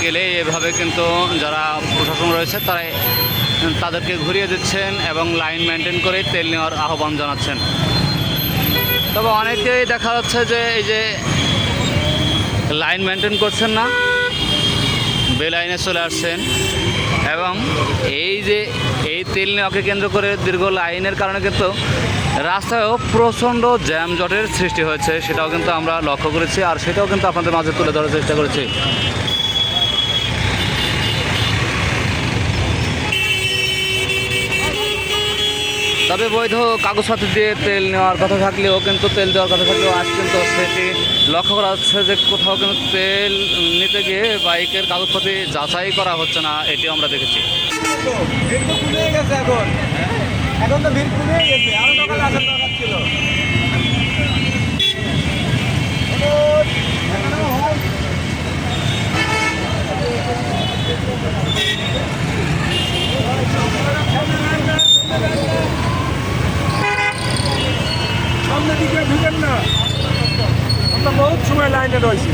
গেলে এভাবে কিন্তু যারা প্রশাসন রয়েছে তাদেরকে ঘুরিয়ে দিচ্ছেন এবং লাইন মেনটেন করে তেল নেওয়ার আহ্বান জানাচ্ছেন। তবে অনেকেই দেখা যাচ্ছে যে এই যে লাইন মেনটেন করছেন না, বেলাইনে চলে আসছেন এবং এই তেল নেওয়াকে কেন্দ্র করে দীর্ঘ লাইনের কারণে কিন্তু রাস্তায়ও প্রচণ্ড জ্যামজটের সৃষ্টি হয়েছে, সেটাও কিন্তু আমরা লক্ষ্য করেছি আর সেটাও কিন্তু আপনাদের মাঝে তুলে ধরার চেষ্টা করেছি। তবে বৈধ কাগজপত্র দিয়ে তেল নেওয়ার কথা থাকলেও কিন্তু তেল দেওয়ার কথা থাকলেও আজ কিন্তু সেটি লক্ষ্য করা যাচ্ছে যে কোথাও কিন্তু তেল নিতে গিয়ে বাইকের কাগজপত্র যাচাই করা হচ্ছে না, এটিও আমরা দেখেছি। এখন তো ভিড় কমে গেছে, আরো সকালে আসার দরকার ছিল। সামনে দিকে ঢুকেন না, আমরা বহুত সময় লাইনে রয়েছি।